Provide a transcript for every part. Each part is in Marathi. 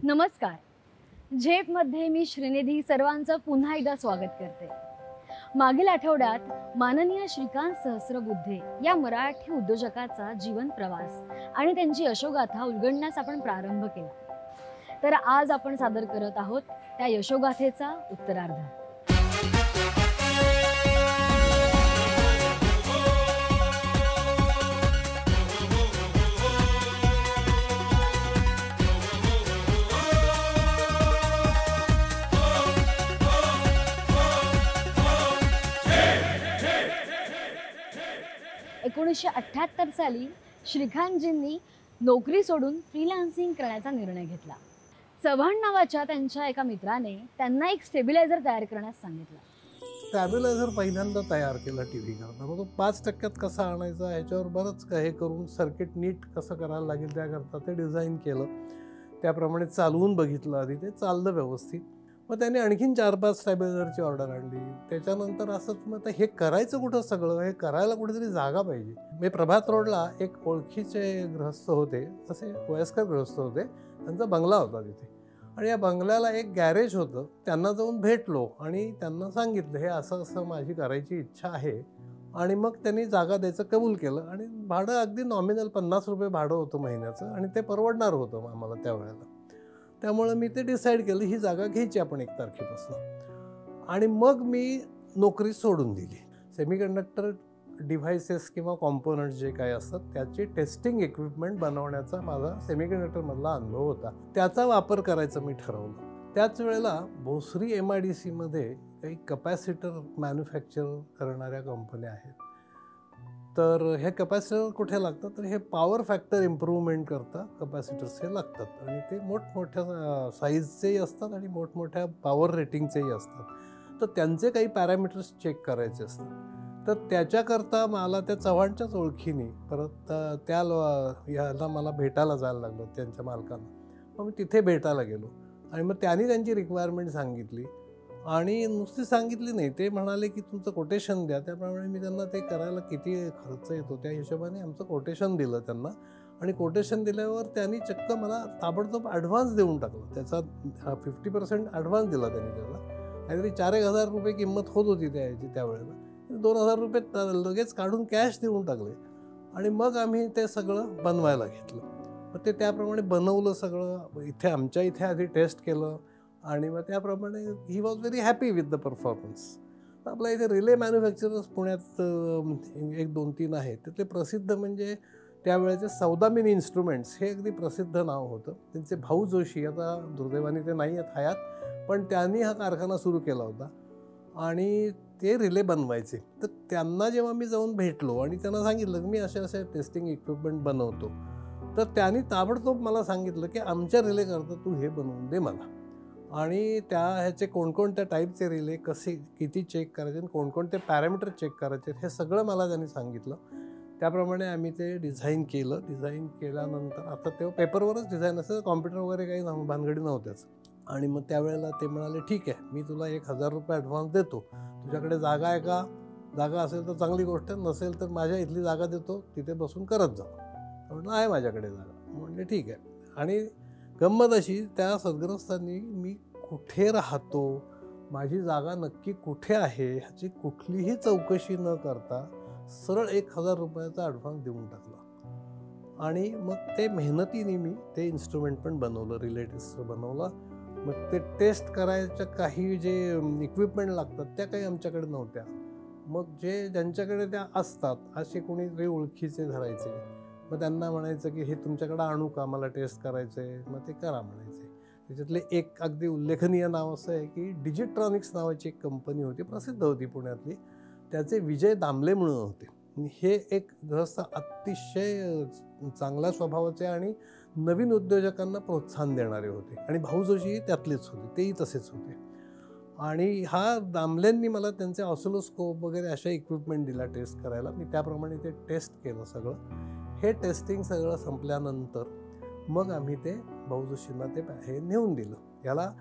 नमस्कार. झेपमध्ये मी श्रीनिधी सर्वांचं पुन्हा एकदा स्वागत करते. मागील आठवड्यात माननीय श्रीकांत सहस्रबुद्धे या मराठी उद्योजकाचा जीवन प्रवास आणि त्यांची यशोगाथा उलगडण्यास आपण प्रारंभ केला. तर आज आपण सादर करत आहोत त्या यशोगाथेचा उत्तरार्ध. 1978 साली श्रीकांतजींनी नोकरी सोडून फ्रीलान्सिंग करण्याचा निर्णय घेतला. चव्हाण नावाच्या त्यांच्या एका मित्राने त्यांना एक स्टेबिलायझर तयार करण्यास सांगितलं. स्टॅबिलायझर पहिल्यांदा तयार केला टीव्ही करता. मग तो 5% कसा आणायचा ह्याच्यावर बरंच काही करून सर्किट नीट कसं करायला लागेल त्याकरता ते डिझाईन केलं. त्याप्रमाणे चालवून बघितलं. आधी ते चाललं व्यवस्थित. मग त्याने आणखीन 4-5 स्टॅबिलायझरची ऑर्डर आणली. त्याच्यानंतर असंच मग हे करायचं कुठं सगळं, हे करायला कुठेतरी जागा पाहिजे. मी प्रभात रोडला एक ओळखीचे गृहस्थ होते, असे वयस्कर गृहस्थ होते. त्यांचा बंगला होता तिथे आणि या बंगल्याला एक गॅरेज होतं. त्यांना जाऊन भेटलो आणि त्यांना सांगितलं हे असं असं माझी करायची इच्छा आहे. आणि मग त्यांनी जागा द्यायचं कबूल केलं आणि भाडं अगदी नॉमिनल ₹50 भाडं होतं महिन्याचं आणि ते परवडणार होतं आम्हाला त्यावेळेला. त्यामुळे मी ते डिसाईड केलं ही जागा घ्यायची आपण 1 तारखेपासून. आणि मग मी नोकरी सोडून दिली. सेमीकंडक्टर डिव्हायसेस किंवा कॉम्पोनंट्स जे काही असतात त्याची टेस्टिंग इक्विपमेंट बनवण्याचा माझा सेमीकंडक्टरमधला अनुभव होता. त्याचा वापर करायचं मी ठरवलं. त्याच वेळेला भोसरी MIDCमध्ये काही कपॅसिटर मॅन्युफॅक्चर करणाऱ्या कंपन्या आहेत. तर हे कपॅसिटर कुठे लागतात तर हे पॉवर फॅक्टर इम्प्रूव्हमेंट करता कपॅसिटर्स हे लागतात आणि ते मोठमोठ्या साईजचेही असतात आणि मोठमोठ्या पॉवर रेटिंगचेही असतात. तर त्यांचे काही पॅरामीटर्स चेक करायचे असतात. तर त्याच्याकरता मला त्या चव्हाणच्याच ओळखीने परत याला मला भेटायला जायला लागलं त्यांच्या मालकांना. मग मी तिथे भेटायला गेलो आणि मग त्यांनी त्यांची रिक्वायरमेंट सांगितली आणि नुसती सांगितली नाही, ते म्हणाले की तुमचं कोटेशन द्या. त्याप्रमाणे मी त्यांना ते करायला किती खर्च येतो त्या हिशोबाने आमचं कोटेशन दिलं त्यांना. आणि कोटेशन दिल्यावर त्यांनी चक्क मला ताबडतोब ॲडव्हान्स देऊन टाकलं. त्याचा 50% ॲडव्हान्स दिला त्यांनी. त्याला काहीतरी 4-1 हजार रुपये किंमत होत होती त्यावेळेला. 2,000 रुपये लगेच काढून कॅश देऊन टाकले आणि मग आम्ही ते सगळं बनवायला घेतलं. मग ते त्याप्रमाणे बनवलं सगळं. आमच्या इथे आधी टेस्ट केलं आणि मग त्याप्रमाणे he was very happy with the performance. आपल्या इथे रिले मॅन्युफॅक्चरर्स पुण्यात 1-2-3 आहेत. त्यातले प्रसिद्ध म्हणजे त्यावेळेचे सौदामिनी इन्स्ट्रुमेंट्स हे अगदी प्रसिद्ध नाव होतं. त्यांचे भाऊ जोशी, आता दुर्दैवाने ते नाही आहेत हयात, पण त्यांनी हा कारखाना सुरू केला होता आणि ते रिले बनवायचे. तर त्यांना जेव्हा मी जाऊन भेटलो आणि त्यांना सांगितलं की मी असे टेस्टिंग इक्विपमेंट बनवतो, तर त्यांनी ताबडतोब मला सांगितलं की आमच्या रिले करता तू हे बनवून दे मला. आणि ह्याचे कोणकोणत्या टाईपचे रिले किती चेक करायचे आणि कोणकोणते पॅरामीटर चेक करायचे हे सगळं मला त्यांनी सांगितलं. त्याप्रमाणे आम्ही ते डिझाईन केलं. डिझाईन केल्यानंतर आता तेव्हा पेपरवरच डिझाईन असतं, कॉम्प्युटर वगैरे काही भानगडी नव्हत्याच. आणि मग त्यावेळेला ते म्हणाले ठीक आहे, मी तुला 1,000 रुपये ॲडव्हान्स देतो. तुझ्याकडे जागा आहे का? जागा असेल तर चांगली गोष्ट आहे, नसेल तर माझ्या इथली जागा देतो, तिथे बसून करत जा. म्हटलं आहे माझ्याकडे जागा. म्हणले ठीक आहे. आणि गंमत अशी त्या सद्ग्रस्तांनी मी कुठे राहतो, माझी जागा नक्की कुठे आहे ह्याची कुठलीही चौकशी न करता सरळ 1,000 रुपयाचा ॲडव्हान्स देऊन टाकला. आणि मग ते मेहनतीने मी ते इन्स्ट्रुमेंट पण बनवलं, रिले टेस्टर बनवला. मग ते टेस्ट करायच्या काही जे इक्विपमेंट लागतात त्या काही आमच्याकडे नव्हत्या. मग ज्यांच्याकडे त्या असतात असे कोणीतरी ओळखीचे धरायचे, मग त्यांना म्हणायचं की हे तुमच्याकडे आणू का, मला टेस्ट करायचं आहे, मग ते करा म्हणायचे. त्याच्यातले एक अगदी उल्लेखनीय नाव असं आहे की डिजिट्रॉनिक्स नावाची एक कंपनी होती, प्रसिद्ध होती पुण्यातली, त्याचे विजय दामले म्हणून होते. हे एक गृहस्थ अतिशय चांगल्या स्वभावाचे आणि नवीन उद्योजकांना प्रोत्साहन देणारे होते, आणि भाऊ जोशी त्यातलेच होते, तेही तसेच होते. आणि हा दामलेंनी मला त्यांचे ऑसिलोस्कोप वगैरे अशा इक्विपमेंट दिला टेस्ट करायला. मी त्याप्रमाणे ते टेस्ट केलं सगळं. हे टेस्टिंग सगळं संपल्यानंतर मग आम्ही ते भाऊ जोशींना ते हे नेऊन दिलं. याला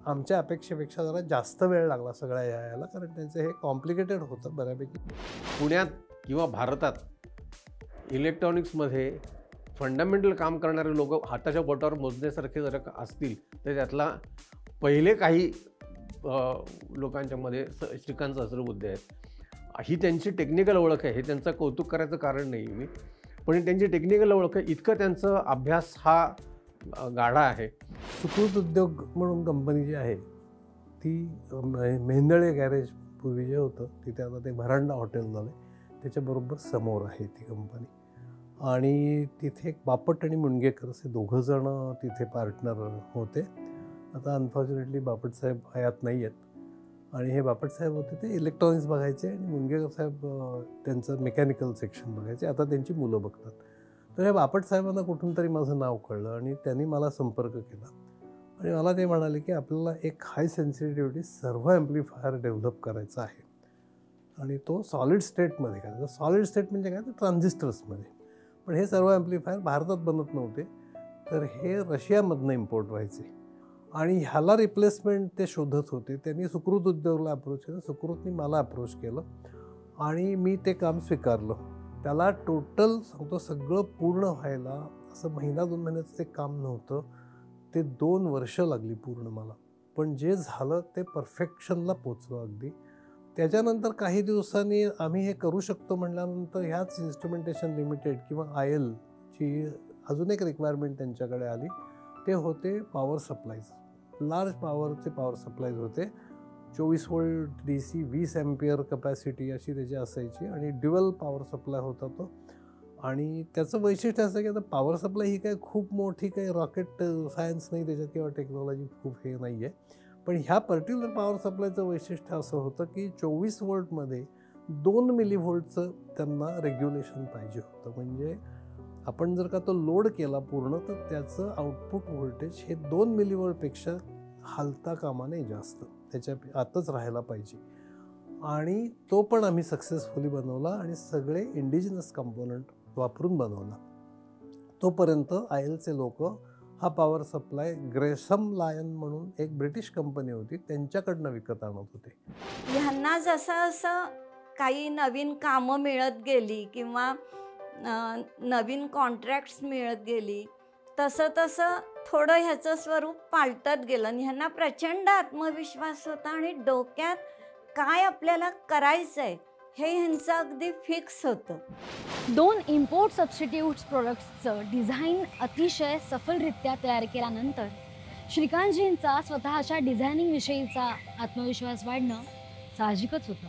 आमच्या अपेक्षेपेक्षा जरा जास्त वेळ लागला सगळ्या यायला, कारण त्यांचं हे कॉम्प्लिकेटेड होतं बऱ्यापैकी. पुण्यात किंवा भारतात इलेक्ट्रॉनिक्समध्ये फंडामेंटल काम करणारे लोक हाताच्या बोटावर मोजण्यासारखे जर असतील तर त्यातला पहिले काही लोकांच्यामध्ये श्रीकांत सहस्रबुद्धे आहेत. ही त्यांची टेक्निकल ओळख आहे, हे त्यांचं कौतुक करायचं कारण नाही मी, पण त्यांची टेक्निकल ओळख आहे, इतकं त्यांचं अभ्यास हा गाढा आहे. सुकृत उद्योग म्हणून कंपनी जी आहे ती मेंदळे गॅरेज पूर्वी जे होतं तिथे आता ते भरांडा हॉटेल झालं, त्याच्याबरोबर समोर आहे ती कंपनी. आणि तिथे एक बापट आणि मुणगेकर असे दोघंजणं तिथे पार्टनर होते. आता अनफॉर्च्युनेटली बापटसाहेब हयात नाही आहेत, आणि हे बापटसाहेब होते ते इलेक्ट्रॉनिक्स बघायचे आणि मुणगेकर साहेब त्यांचं मेकॅनिकल सेक्शन बघायचे. आता त्यांची मुलं बघतात. तर हे बापटसाहेबांना कुठून तरी माझं नाव कळलं आणि त्यांनी मला संपर्क केला आणि मला ते म्हणाले की आपल्याला एक हाय सेन्सिटिव्हिटी सर्व्हो ॲम्प्लिफायर डेव्हलप करायचा आहे, आणि तो सॉलिड स्टेटमध्ये करायचा. सॉलिड स्टेट म्हणजे काय, तर ट्रान्झिस्टर्समध्ये. पण हे सर्व्हो ॲम्प्लिफायर भारतात बनत नव्हते, तर हे रशियामधनं इम्पोर्ट व्हायचे, आणि ह्याला रिप्लेसमेंट ते शोधत होते. त्यांनी सुकृत उद्योगला अप्रोच केलं, सुकृतनी मला अप्रोच केलं, आणि मी ते काम स्वीकारलं. त्याला टोटल सांगतो सगळं पूर्ण व्हायला असं महिना 2 महिन्याचं ते काम नव्हतं, ते 2 वर्ष लागली पूर्ण मला. पण जे झालं ते परफेक्शनला पोचलं अगदी. त्याच्यानंतर काही दिवसांनी आम्ही हे करू शकतो म्हटल्यानंतर ह्याच इन्स्ट्रुमेंटेशन लिमिटेड किंवा ILची अजून एक रिक्वायरमेंट त्यांच्याकडे आली. ते होते पॉवर सप्लायज, लार्ज पॉवरचे पॉवर सप्लायज होते. 24 व्होल्ट DC, 20 अँपियर कपॅसिटी अशी त्याची असायची, आणि ड्युअल पॉवर सप्लाय होता तो. आणि त्याचं वैशिष्ट्य असं की आता पॉवर सप्लाय ही काय खूप मोठी काही रॉकेट सायन्स नाही त्याच्यात, किंवा टेक्नॉलॉजी खूप हे नाही आहे. पण ह्या पर्टिक्युलर पॉवर सप्लायचं वैशिष्ट्य असं होतं की 24 व्होल्टमध्ये 2 मिलीव्होल्टचं त्यांना रेग्युलेशन पाहिजे होतं. म्हणजे आपण जर का तो लोड केला पूर्ण, तर त्याचं आउटपुट व्होल्टेज हे 2 मिलीव्होल्टपेक्षा हलता कामा नये, जास्त त्याच्या आतच राहायला पाहिजे. आणि तो पण आम्ही सक्सेसफुली बनवला, आणि सगळे इंडिजिनस कंपोनंट वापरून बनवला. तोपर्यंत ILचे लोक हा पॉवर सप्लाय ग्रेसम लायन म्हणून एक ब्रिटिश कंपनी होती त्यांच्याकडनं विकत आणत होते. ह्यांना जसं असं काही नवीन कामं मिळत गेली किंवा नवीन कॉन्ट्रॅक्ट्स मिळत गेली, तसं तसं थोडं ह्याचं स्वरूप पालटत गेलं, आणि ह्यांना प्रचंड आत्मविश्वास होता, आणि डोक्यात काय आपल्याला करायचं आहे हे ह्यांचं अगदी फिक्स होतं. 2 इम्पोर्ट सबस्टिट्यूट्स प्रोडक्ट्सचं डिझाईन अतिशय सफलरित्या तयार केल्यानंतर श्रीकांतजींचा स्वतःच्या डिझायनिंगविषयीचा आत्मविश्वास वाढणं साहजिकच होतं,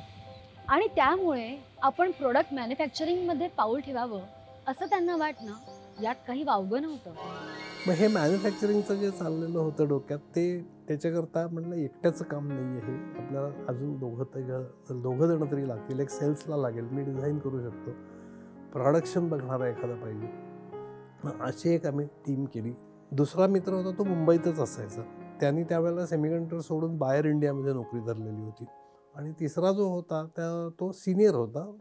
आणि त्यामुळे आपण प्रोडक्ट मॅन्युफॅक्चरिंगमध्ये पाऊल ठेवावं असं त्यांना वाटणं यात काही वावगं नव्हतं. मग हे मॅन्युफॅक्चरिंगचं जे चाललेलं होतं डोक्यात, ते त्याच्याकरता म्हटलं एकट्याचं काम नाही आहे, आपल्याला अजून दोघं जण तरी लागतील. एक सेल्सला लागेल, मी डिझाईन करू शकतो, प्रोडक्शन बघणारा एखादा पाहिजे. मग अशी एक आम्ही टीम केली. दुसरा मित्र होता तो मुंबईतच असायचा, त्यांनी त्यावेळेला सेमीकंडक्टर सोडून बाहेर इंडियामध्ये नोकरी धरलेली होती. आणि तिसरा जो होता तो सिनियर होता,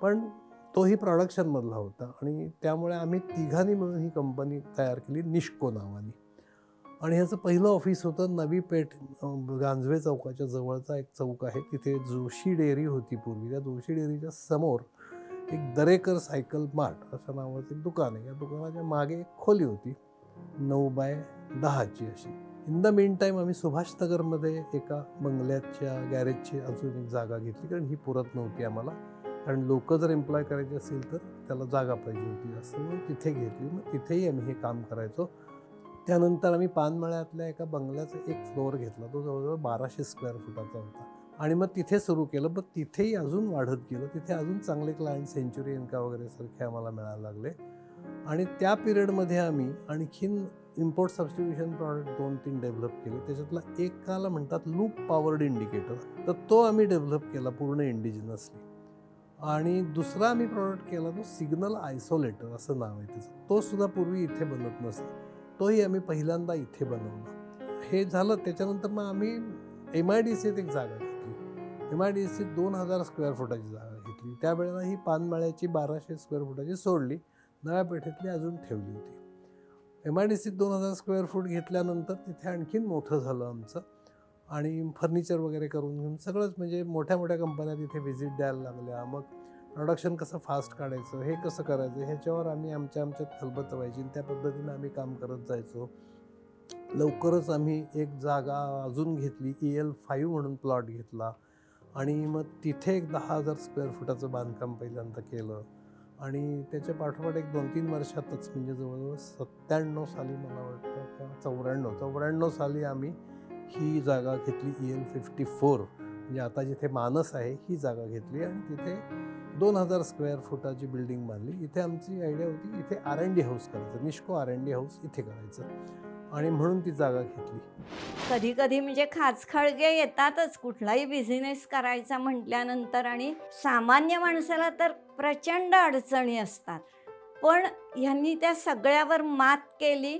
पण तोही प्रोडक्शनमधला होता, आणि त्यामुळे आम्ही तिघांनी मिळून ही कंपनी तयार केली निष्को नावाने. आणि ह्याचं पहिलं ऑफिस होतं नवी पेठ, गांजवे चौकाच्या जवळचा एक चौक आहे, तिथे जोशी डेअरी होती पूर्वी. त्या जोशी डेअरीच्या समोर एक दरेकर सायकल मार्ट असं नावाचं एक दुकान आहे. या दुकानाच्या मागे एक खोली होती 9x10ची अशी. इन द मीन टाईम आम्ही सुभाषनगरमध्ये एका बंगल्याच्या गॅरेजची अजून एक जागा घेतली, कारण ही पुरत नव्हती आम्हाला, कारण लोक जर एम्प्लॉय करायचे असेल तर त्याला जागा पाहिजे होती, असं म्हणून तिथे घेतली. मग तिथेही आम्ही हे काम करायचो. त्यानंतर आम्ही पानमळ्यातल्या एका बंगल्याचा एक फ्लोअर घेतला, तो जवळजवळ 1200 स्क्वेअर फुटाचा होता. आणि मग तिथे सुरू केलं. मग तिथेही अजून वाढत गेलं. तिथे अजून चांगले क्लायंट सेंचुरी इन्का वगैरे सारखे आम्हाला मिळायला लागले. आणि त्या पिरियडमध्ये आम्ही आणखीन इम्पोर्ट सबस्टिट्यूशन प्रॉडक्ट 2-3 डेव्हलप केले. त्याच्यातला एकाला म्हणतात लूप पॉवर्ड इंडिकेटर, तर तो आम्ही डेव्हलप केला पूर्ण इंडिजिनसली. आणि दुसरा आम्ही प्रॉडक्ट केला तो सिग्नल आयसोलेटर असं नाव आहे त्याचं. तो सुद्धा पूर्वी इथे बनत नसे, तोही आम्ही पहिल्यांदा इथे बनवला. हे झालं. त्याच्यानंतर मग आम्ही MIDCत एक जागा घेतली. MIDCत 2000 स्क्वेअर फुटाची जागा घेतली. त्यावेळेला ही पानमळ्याची 1200 स्क्वेअर फुटाची सोडली, नव्या पेठेतली अजून ठेवली होती. MIDCत 2000 स्क्वेअर फूट घेतल्यानंतर तिथे आणखीन मोठं झालं आमचं. आणि फर्निचर वगैरे करून घेऊन सगळंच म्हणजे मोठ्या मोठ्या कंपन्या तिथे व्हिजिट द्यायला लागल्या. मग प्रोडक्शन कसं फास्ट काढायचं, हे कसं करायचं, ह्याच्यावर आम्ही आमच्यात खलबत व्हायची. त्या पद्धतीनं आम्ही काम करत जायचो. लवकरच आम्ही एक जागा अजून घेतली, EL5 म्हणून प्लॉट घेतला. आणि मग तिथे एक 10,000 स्क्वेअर फुटाचं बांधकाम पहिल्यांदा केलं. आणि त्याच्या पाठोपाठ एक 2-3 वर्षातच म्हणजे जवळजवळ 97 साली मला वाटतं का 94 साली आम्ही ही जागा घेतली EL54, म्हणजे आता जिथे मानस आहे ही जागा घेतली. आणि तिथे 2000 स्क्वेअर फुटाची बिल्डिंग बांधली. इथे आमची आयडिया होती इथे R&D हाऊस करायचं, निष्को R&D हाऊस इथे करायचं, आणि म्हणून ती जागा घेतली. कधी कधी म्हणजे खाचखळगे येतातच कुठलाही बिझनेस करायचा म्हटल्यानंतर, आणि सामान्य माणसाला तर प्रचंड अडचणी असतात. पण ह्यांनी त्या सगळ्यावर मात केली,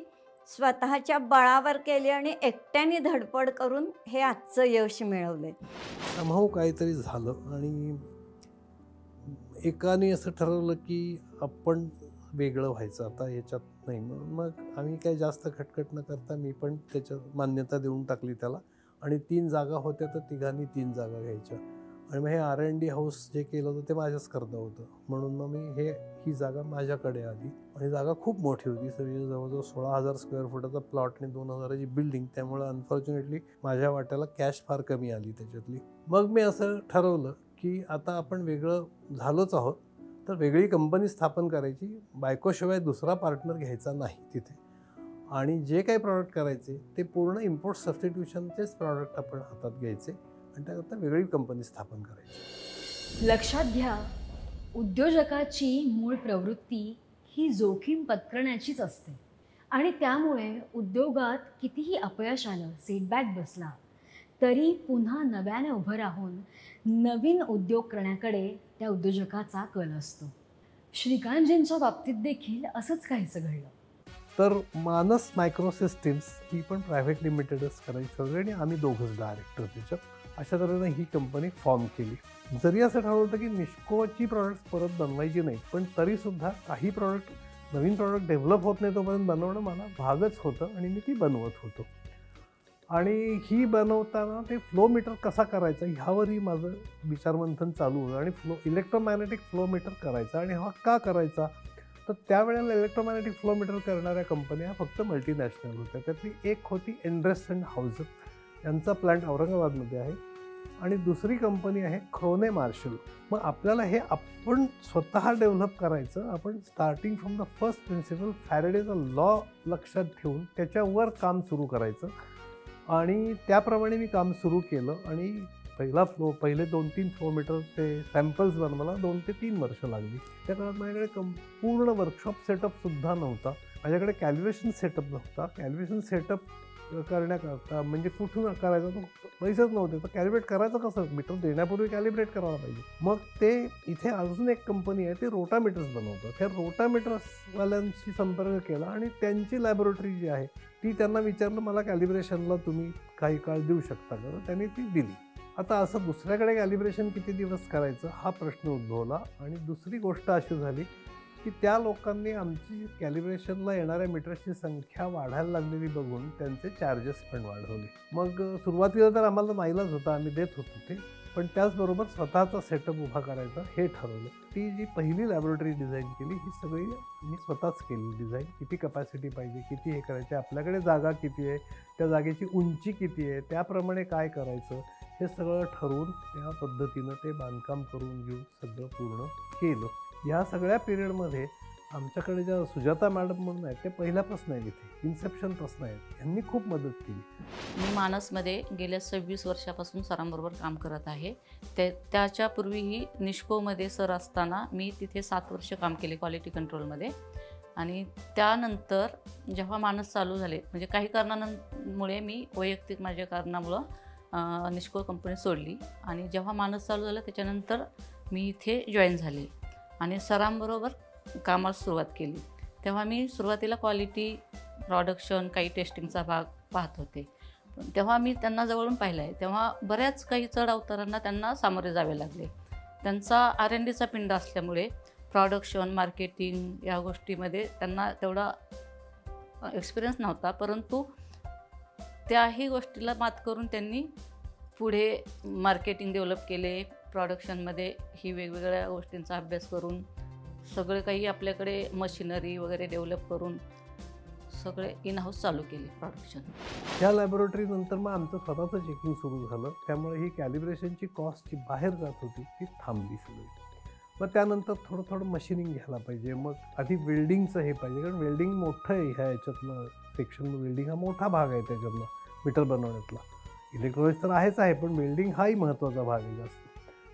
स्वतःच्या बळावर केली आणि एकट्याने धडपड करून हे आजचं यश मिळवले. समहाऊ काहीतरी झालं आणि एकाने असं ठरवलं की आपण वेगळं व्हायचं आता ह्याच्यात नाही. मग आम्ही काही जास्त खटखट न करता मी पण त्याच्यात मान्यता देऊन टाकली त्याला. आणि 3 जागा होत्या तर तिघांनी 3 जागा घ्यायच्या. आणि मग हे R&D हाऊस जे केलं होतं ते माझ्याच करता होतं, म्हणून मग मी ही जागा माझ्याकडे आली. आणि जागा खूप मोठी होती, सगळी जवळजवळ 16,000 स्क्वेअर फुटाचा प्लॉट आणि 2000ची बिल्डिंग. त्यामुळे अनफॉर्च्युनेटली माझ्या वाट्याला कॅश फार कमी आली त्याच्यातली. मग मी असं ठरवलं की आता आपण वेगळं झालोच आहोत तर वेगळी कंपनी स्थापन करायची, बायकोशिवाय दुसरा पार्टनर घ्यायचा नाही तिथे. आणि जे काही प्रॉडक्ट करायचे ते पूर्ण इम्पोर्ट सबस्टिट्यूशनचेच प्रॉडक्ट आपण हातात घ्यायचे आणि त्याकरता वेगळी कंपनी स्थापन करायची. लक्षात घ्या, उद्योजकाची मूळ प्रवृत्ती ही जोखीम पत्करण्याचीच असते. आणि त्यामुळे उद्योगात कितीही अपयश आलं, सेटबॅक बसला, तरी पुन्हा नव्याने उभं राहून नवीन उद्योग करण्याकडे त्या उद्योजकाचा कल असतो. श्रीकांतजींच्या बाबतीत देखील असंच काहीसं घडलं. तर मानस मायक्रो सिस्टीम्स ही पण प्रायव्हेट लिमिटेडच करायची होती आणि आम्ही दोघंच डायरेक्टर त्याच्यात. अशा तऱ्हेने ही कंपनी फॉर्म केली. जरी असं ठरवलं होतं की निष्कोची प्रॉडक्ट्स परत बनवायची नाही, पण तरीसुद्धा काही नवीन प्रॉडक्ट डेव्हलप होत नाही तोपर्यंत बनवणं मला भागच होतं आणि मी ती बनवत होतो. आणि ही बनवताना ते फ्लो मीटर कसा करायचा ह्यावरही माझं विचारमंथन चालू होतं. आणि इलेक्ट्रोमॅग्नेटिक फ्लो मीटर करायचा. आणि हा का करायचा, तर त्यावेळेला इलेक्ट्रोमॅग्नेटिक फ्लो मीटर करणाऱ्या कंपन्या फक्त मल्टीनॅशनल होत्या. त्यातली एक होती एनड्रेस अँड हाऊस, यांचा प्लांट औरंगाबादमध्ये आहे. आणि दुसरी कंपनी आहे क्रोने मार्शल. मग आपल्याला हे आपण स्वतः डेव्हलप करायचं. आपण starting from the first principle फॅरेडेचा लॉ लक्षात ठेवून त्याच्यावर काम सुरू करायचं. आणि त्याप्रमाणे मी काम सुरू केलं. आणि पहिले 2-3 फ्लो मीटर ते सॅम्पल्स बनवायला 2 ते 3 वर्ष लागली. त्या काळात माझ्याकडे पूर्ण वर्कशॉप सेटअपसुद्धा नव्हता. माझ्याकडे कॅल्क्युलेशन सेटअप नव्हता. कॅल्क्युलेशन सेटअप करण्याकरता म्हणजे कुठून करायचं तो पैसेच नव्हते. तर कॅलिब्रेट करायचं कसं, मीटर देण्यापूर्वी कॅलिब्रेट करायला पाहिजे. मग ते इथे अजून एक कंपनी आहे, ते रोटामीटर्स बनवतात. त्या रोटामीटर्सवाल्यांशी संपर्क केला आणि त्यांची लॅबोरेटरी जी आहे ती त्यांना विचारलं, मला कॅलिब्रेशनला तुम्ही काही काळ देऊ शकता का. त्यांनी ती दिली. आता असं दुसऱ्याकडे कॅलिब्रेशन किती दिवस करायचं हा प्रश्न उद्भवला. आणि दुसरी गोष्ट अशी झाली की त्या लोकांनी आमची कॅलिब्रेशनला येणाऱ्या मीटर्सची संख्या वाढायला लागलेली बघून त्यांचे चार्जेस पण वाढवले. मग सुरुवातीला तर आम्हाला नाईलाज होता, आम्ही देत होतो ते, पण त्याचबरोबर स्वतःचा सेटअप उभा करायचा हे ठरवलं. ती जी पहिली लॅबोरेटरी डिझाईन केली ही सगळी मी स्वतःच केली डिझाईन. किती कपॅसिटी पाहिजे, किती हे करायचे, आपल्याकडे जागा किती आहे, त्या जागेची उंची किती आहे, त्याप्रमाणे काय करायचं हे सगळं ठरवून त्या पद्धतीनं ते बांधकाम करून घेऊन सगळं पूर्ण केलं. ह्या सगळ्या पिरियडमध्ये आमच्याकडे ज्या सुजाता मॅडम म्हणून आहेत ते पहिल्यापासून आहेत, इथे इन्सेप्शनपासून आहेत. यांनी खूप मदत केली. मी मानसमध्ये गेल्या 26 वर्षापासून सरांबरोबर काम करत आहे. त्याच्यापूर्वीही निष्कोमध्ये सर असताना मी तिथे 7 वर्ष काम केले क्वालिटी कंट्रोलमध्ये. आणि त्यानंतर जेव्हा मानस चालू झाले, म्हणजे काही कारणांमुळे मी वैयक्तिक माझ्या कारणामुळं निष्को कंपनी सोडली. आणि जेव्हा मानस चालू झालं त्याच्यानंतर मी इथे जॉईन झाले आणि सरांबरोबर कामाला सुरुवात केली. तेव्हा मी सुरुवातीला क्वालिटी, प्रोडक्शन, काही टेस्टिंगचा भाग पाहत होते. तेव्हा मी त्यांना जवळून पाहिलं आहे. तेव्हा बऱ्याच काही चढ अवतारांना त्यांना सामोरे जावे लागले. त्यांचा R&Dचा पिंड असल्यामुळे प्रोडक्शन, मार्केटिंग या गोष्टीमध्ये त्यांना तेवढा एक्सपिरियन्स नव्हता, परंतु त्याही गोष्टीला मात करून त्यांनी पुढे मार्केटिंग डेव्हलप केले. प्रोडक्शनमध्ये ही वेगवेगळ्या गोष्टींचा अभ्यास करून सगळे काही आपल्याकडे मशिनरी वगैरे डेव्हलप करून सगळे इन हाऊस चालू केले प्रोडक्शन. ह्या लॅबोरेटरीनंतर मग आमचं स्वतःचं चेकिंग सुरू झालं. त्यामुळे ही कॅलिब्रेशनची कॉस्ट जी बाहेर जात होती ती थांबली सगळी. मग त्यानंतर थोडं थोडं मशिनिंग घ्यायला पाहिजे. मग आधी वेल्डिंगचं हे पाहिजे, कारण वेल्डिंग मोठं आहे ह्या याच्यातलं सेक्शन. वेल्डिंग हा मोठा भाग आहे त्याच्यातला मीटर बनवण्यातला. इलेक्ट्रॉनिक्स तर आहेच आहे, पण वेल्डिंग हाही महत्त्वाचा भाग आहे जास्त.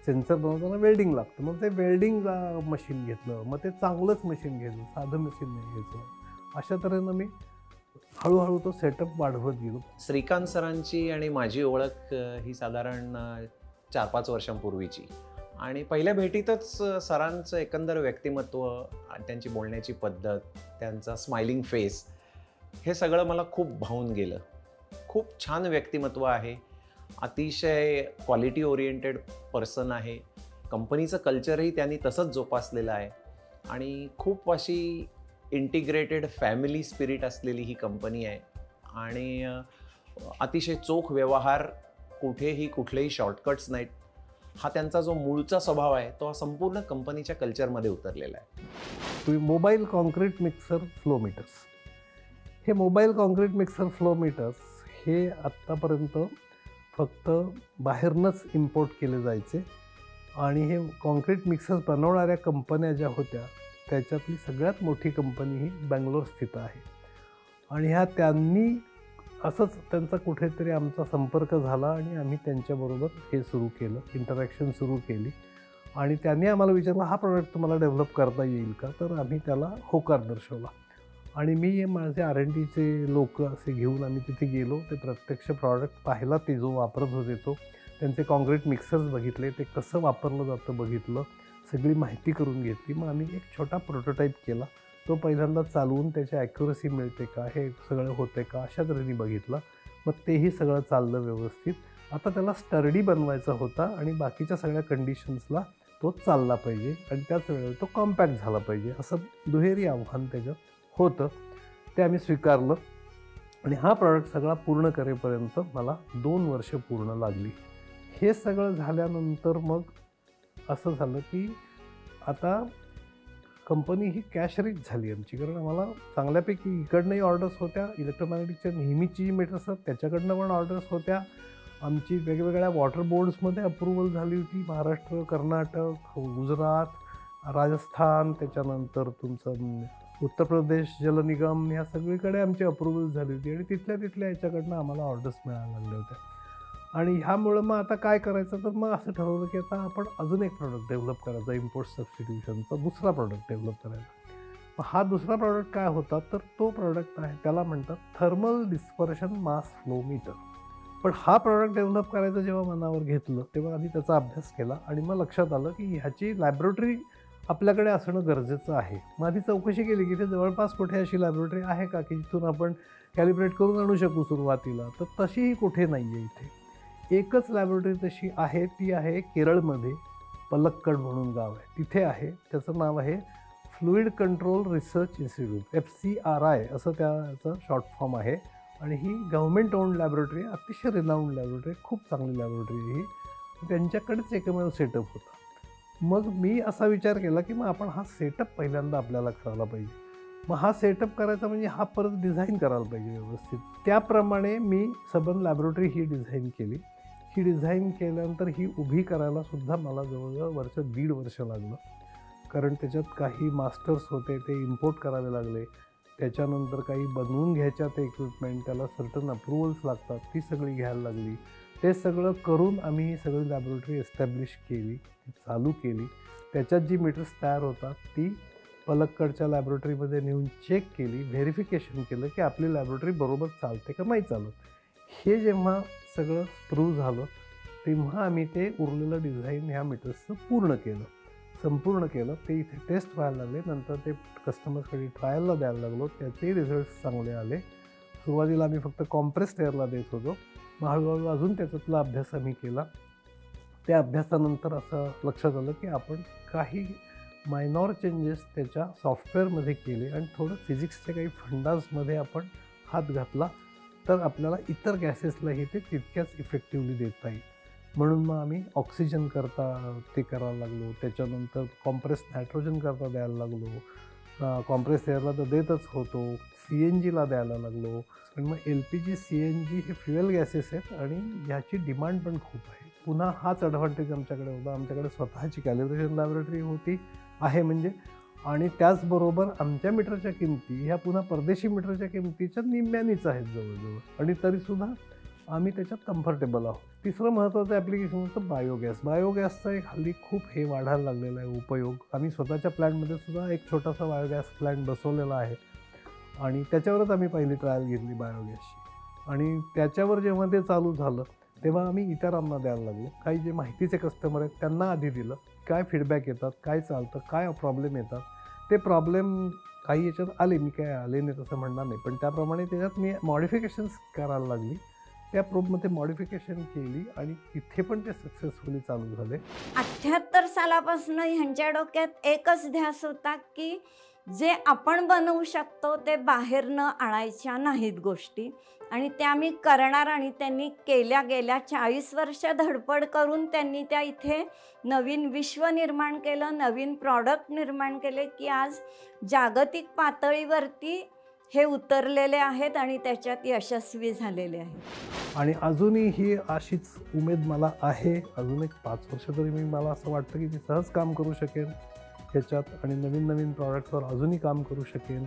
सेन्सर बनवताना वेल्डिंग लागतं. मग ते वेल्डिंग मशीन घेतलं, मग ते चांगलंच मशीन घ्यायचं, साधं मशीन नाही घ्यायचं. अशा तऱ्हेनं मी हळूहळू तो सेटअप वाढवत गेलो. श्रीकांत सरांची आणि माझी ओळख ही साधारण 4-5 वर्षांपूर्वीची. आणि पहिल्या भेटीतच सरांचं एकंदर व्यक्तिमत्व, त्यांची बोलण्याची पद्धत, त्यांचा स्माइलिंग फेस, हे सगळं मला खूप भावून गेलं. खूप छान व्यक्तिमत्व आहे. अतिशय क्वालिटी ओरिएंटेड पर्सन आहे. कंपनीचं कल्चरही त्यांनी तसंच जोपासलेलं आहे. आणि खूप अशी इंटिग्रेटेड फॅमिली स्पिरिट असलेली ही कंपनी आहे. आणि अतिशय चोख व्यवहार, कुठेही कुठलेही शॉर्टकट्स नाहीत. हा त्यांचा जो मूळचा स्वभाव आहे तो संपूर्ण कंपनीच्या कल्चरमध्ये उतरलेला आहे. Mobile concrete mixer flow meters. हे mobile concrete mixer flow meters हे आत्तापर्यंत फक्त बाहेरनंच इम्पोर्ट केले जायचे. आणि हे कॉन्क्रीट मिक्सर्स बनवणाऱ्या कंपन्या ज्या होत्या त्याच्यातली सगळ्यात मोठी कंपनी ही बँगलोर स्थित आहे. आणि ह्या त्यांनी असंच त्यांचा कुठेतरी आमचा संपर्क झाला आणि आम्ही त्यांच्याबरोबर हे सुरू केलं, इंटरॅक्शन सुरू केली. आणि त्यांनी आम्हाला विचारलं, हा प्रोडक्ट तुम्हाला डेव्हलप करता येईल का? तर आम्ही त्याला होकार दर्शवला. आणि मी माझे R&Dचे लोक असे घेऊन आम्ही तिथे गेलो. ते प्रत्यक्ष प्रॉडक्ट पाहिला, ते जो वापरत होते तो. त्यांचे कॉन्क्रीट मिक्सर्स बघितले, ते कसं वापरलं जातं बघितलं, सगळी माहिती करून घेतली. मग आम्ही एक छोटा प्रोटोटाईप केला. तो पहिल्यांदा चालवून त्याची ॲक्युरसी मिळते का, हे सगळं होते का, अशा तऱ्हेने बघितलं. मग तेही सगळं चाललं व्यवस्थित. आता त्याला स्टर्डी बनवायचा होता आणि बाकीच्या सगळ्या कंडिशन्सला तो चालला पाहिजे आणि त्याच वेळेला तो कॉम्पॅक्ट झाला पाहिजे, असं दुहेरी आव्हान त्याच्यात होतं. ते आम्ही स्वीकारलं. आणि हा प्रॉडक्ट सगळा पूर्ण करेपर्यंत मला 2 वर्ष पूर्ण लागली. हे सगळं झाल्यानंतर मग असं झालं की आता कंपनी ही कॅश रिच झाली आमची, कारण आम्हाला चांगल्यापैकी इकडनंही ऑर्डर्स होत्या. इलेक्ट्रोमॅग्नेटिकच्या नेहमीची जी मीटर्स आहेत त्याच्याकडनं पण ऑर्डर्स होत्या. आमची वेगवेगळ्या वॉटर बोर्ड्समध्ये अप्रूव्हल झाली होती. महाराष्ट्र, कर्नाटक, गुजरात, राजस्थान, त्याच्यानंतर तुमचं उत्तर प्रदेश जल निगम, ह्या सगळीकडे आमची अप्रूव्हल झाली होती. आणि तिथल्या याच्याकडनं आम्हाला ऑर्डर्स मिळायला लागल्या होत्या. आणि ह्यामुळं मग आता काय करायचं, तर मग असं ठरवलं की आता आपण अजून एक प्रॉडक्ट डेव्हलप करायचा, इम्पोर्ट सबस्टिट्यूशनचा दुसरा प्रॉडक्ट डेव्हलप करायचा. मग हा दुसरा प्रॉडक्ट काय होता, तर तो प्रॉडक्ट आहे त्याला म्हणतात thermal dispersion mass flow meter. पण हा प्रॉडक्ट डेव्हलप करायचं जेव्हा मनावर घेतलं तेव्हा आधी त्याचा अभ्यास केला आणि मग लक्षात आलं की ह्याची लॅबोरेटरी आपल्याकडे असणं गरजेचं आहे. मग आधी चौकशी केली की ते जवळपास कुठे अशी लॅबोरेटरी आहे का की जिथून आपण कॅलिब्रेट करून आणू शकू सुरुवातीला. तर तशीही कुठे नाही आहे इथे. एकच लॅबोरेटरी तशी आहे, ती आहे केरळमध्ये, पलक्कड म्हणून गाव आहे तिथे आहे. त्याचं नाव आहे fluid control research institute, FCRI असं त्याचं शॉर्ट फॉर्म आहे. आणि ही गव्हर्मेंट ओन्ड लॅबोरेटरी, अतिशय रिनाऊंड लॅबोरेटरी, खूप चांगली लॅबोरेटरी आहे ही. त्यांच्याकडेच एकमेव सेटअप होता. मग मी असा विचार केला की मग आपण हा सेटअप पहिल्यांदा आपल्याला करायला पाहिजे. मग हा सेटअप करायचा म्हणजे हा परत डिझाईन करायला पाहिजे व्यवस्थित. त्याप्रमाणे मी सबन लॅबोरेटरी ही डिझाईन केली. ही डिझाईन केल्यानंतर ही उभी करायला सुद्धा मला जवळजवळ 1.5 वर्ष लागलं. कारण त्याच्यात काही मास्टर्स होते ते इम्पोर्ट करावे लागले. त्याच्यानंतर काही बनवून घ्यायच्या ते इक्विपमेंट, त्याला सर्टन अप्रुव्हल्स लागतात, ती सगळी घ्यायला लागली. ते सगळं करून आम्ही ही सगळी लॅबोरेटरी एस्टॅब्लिश केली, चालू केली. त्याच्यात जी मीटर्स तयार होतात ती पलक्कडच्या लॅबोरेटरीमध्ये नेऊन चेक केली, व्हेरिफिकेशन केलं की आपली लॅबोरेटरी बरोबर चालते का नाही चालत. हे जेव्हा सगळं प्रूव्ह झालं तेव्हा आम्ही ते उरलेलं डिझाईन ह्या मीटर्सचं संपूर्ण केलं. ते इथे टेस्ट व्हायला लागले, नंतर ते कस्टमर्सकडे ट्रायलला द्यायला लागलो. त्याचेही रिझल्ट्स चांगले आले. सुरुवातीला आम्ही फक्त कॉम्प्रेस्ड एअरला देत होतो, मग हळूहळू अजून त्याच्यातला अभ्यास आम्ही केला. त्या अभ्यासानंतर असं लक्षात आलं की आपण काही मायनॉर चेंजेस त्याच्या सॉफ्टवेअरमध्ये केले आणि थोडं फिजिक्सच्या काही फंडाजमध्ये आपण हात घातला तर आपल्याला इतर गॅसेसलाही ते तितक्याच इफेक्टिव्हली देता येईल. म्हणून मग आम्ही ऑक्सिजन करता ते करायला लागलो. त्याच्यानंतर कॉम्प्रेस नायट्रोजन करता द्यायला लागलो. कॉम्प्रेस एअरला तर देतच होतो, CNGला द्यायला लागलो. पण मग LPG CNG हे फ्युएल गॅसेस आहेत आणि ह्याची डिमांड पण खूप आहे. पुन्हा हाच ॲडव्हान्टेज आमच्याकडे होता. आमच्याकडे स्वतःची कॅलिब्रेशन लॅबोरेटरी होती म्हणजे आणि त्याचबरोबर आमच्या मीटरच्या किमती ह्या पुन्हा परदेशी मीटरच्या किमतीच्या निम्म्यानीच आहेत जवळजवळ, आणि तरीसुद्धा आम्ही त्याच्यात कम्फर्टेबल आहोत. तिसरं महत्त्वाचं ॲप्लिकेशन होतं बायोगॅस. बायोगॅसचा एक हल्ली खूप हे वाढायला लागलेला आहे उपयोग. आम्ही स्वतःच्या प्लॅन्टमध्ये सुद्धा एक छोटासा बायोगॅस प्लॅन्ट बसवलेला आहे आणि त्याच्यावरच आम्ही पहिली ट्रायल घेतली बायोगॅसची. आणि त्याच्यावर जेव्हा ते चालू झालं तेव्हा आम्ही इतरांना द्यायला लागलो. काही जे माहितीचे कस्टमर आहेत त्यांना आधी दिलं, काय फीडबॅक येतात, काय चालतं, काय प्रॉब्लेम येतात. ते प्रॉब्लेम काही याच्यात आले, मी काय आले नाही तसं म्हणणार नाही, पण त्याप्रमाणे त्याच्यात मी मॉडिफिकेशन्स करायला लागली. त्या प्रोबमध्ये मॉडिफिकेशन केली आणि तिथे पण ते सक्सेसफुली चालू झाले. 78 सालापासून ह्यांच्या डोक्यात एकच ध्यास होता की जे आपण बनवू शकतो ते बाहेर न आणायच्या नाहीत गोष्टी, आणि त्या मी करणार. आणि त्यांनी केल्या. गेल्या 40 वर्ष धडपड करून त्यांनी त्या इथे नवीन विश्व निर्माण केलं, नवीन प्रॉडक्ट निर्माण केले की आज जागतिक पातळीवरती हे उतरलेले आहेत आणि त्याच्यात यशस्वी झालेले आहेत. आणि अजूनही ही अशीच उमेद मला आहे. अजून एक 5 वर्ष तरी मला असं वाटतं की मी सहज काम करू शकेन ह्याच्यात आणि नवीन नवीन प्रॉडक्टवर अजूनही काम करू शकेन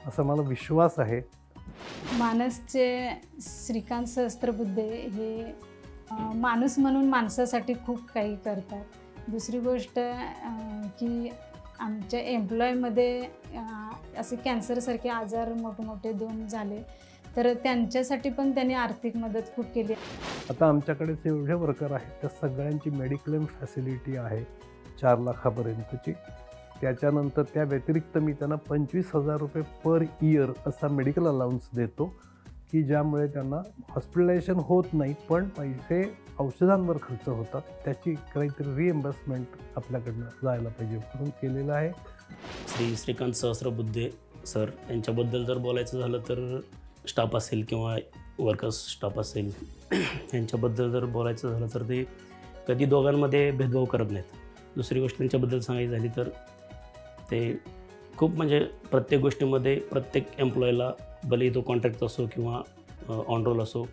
असा मला विश्वास आहे. मानसचे श्रीकांत सहस्त्रबुद्धे हे माणूस म्हणून माणसासाठी खूप काही करतात. दुसरी गोष्ट की आमच्या एम्प्लॉयमध्ये असे कॅन्सरसारखे आजार मोठमोठे 2 झाले, तर त्यांच्यासाठी पण त्यांनी आर्थिक मदत खूप केली. आता आमच्याकडे जेवढे वर्कर आहेत त्या सगळ्यांची मेडिक्लेम फॅसिलिटी आहे 4 लाखापर्यंतची. त्याच्यानंतर त्या व्यतिरिक्त मी त्यांना 25,000 रुपये पर इयर असा मेडिकल अलाउन्स देतो की ज्यामुळे त्यांना हॉस्पिटलायझेशन होत नाही पण पैसे औषधांवर खर्च होतात, त्याची काहीतरी रिएम्बर्समेंट आपल्याकडनं जायला पाहिजे म्हणून केलेलं आहे. श्रीकांत सहस्त्रबुद्धे सर यांच्याबद्दल जर बोलायचं झालं तर स्टाफ असेल किंवा वर्कर्स स्टाफ असेल यांच्याबद्दल जर बोलायचं झालं तर ते कधी दोघांमध्ये भेदभाव करत नाहीत. दुसरी गोष्ट त्यांच्याबद्दल सांगायची झाली तर ते खूप म्हणजे प्रत्येक गोष्टीमध्ये प्रत्येक एम्प्लॉयला भले तो कॉन्ट्रॅक्ट असो किंवा ऑन रोल असो,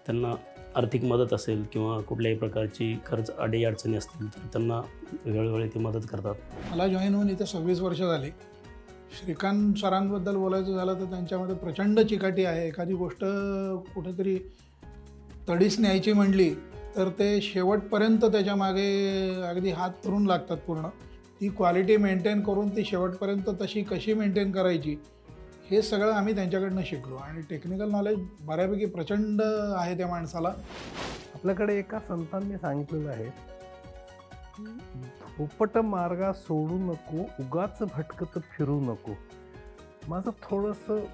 त्यांना आर्थिक मदत असेल किंवा कुठल्याही प्रकारची खर्च अडीअडचणी असतील तर त्यांना वेळोवेळी ती मदत करतात. मला जॉईन होऊन इथे 26 वर्ष झाली. श्रीकांत सरांबद्दल बोलायचं झालं तर त्यांच्यामध्ये प्रचंड चिकाटी आहे. एखादी गोष्ट कुठेतरी तडीस न्यायची म्हणली तर ते शेवटपर्यंत त्याच्या मागे अगदी हात धरून लागतात पूर्ण. ती क्वालिटी मेंटेन करून ती शेवटपर्यंत तशी कशी मेंटेन करायची हे सगळं आम्ही त्यांच्याकडनं शिकलो. आणि टेक्निकल नॉलेज बऱ्यापैकी प्रचंड आहे त्या माणसाला. आपल्याकडे एका संतांनी सांगितलेलं आहे, धोपट मार्गा सोडू नको, उगाच भटकत फिरू नको. माझं थोडंसं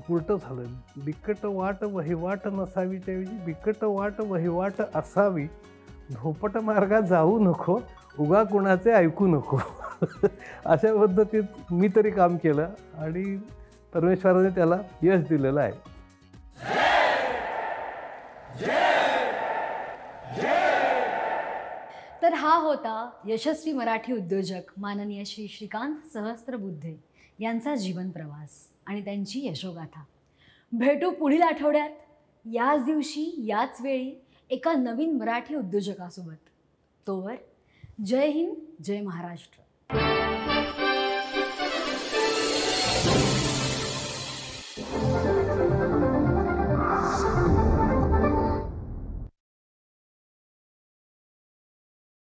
उलटं झालं. बिकट वाट वहिवाट नसावी त्याऐवजी बिकट वाट वहिवाट असावी. धोपट मार्गात जाऊ नको, उगा कुणाचे ऐकू नको. अशा पद्धतीत मी तरी काम केलं आणि परमेश्वराने त्याला यश दिलेलं आहे. तर हा होता यशस्वी मराठी उद्योजक माननीय श्रीकांत सहस्त्रबुद्धे यांचा जीवन प्रवास आणि त्यांची यशोगाथा. भेटू पुढील आठवड्यात याच दिवशी याच वेळी एका नवीन मराठी उद्योजकासोबत. तोवर जय हिंद, जय महाराष्ट्र. आहे.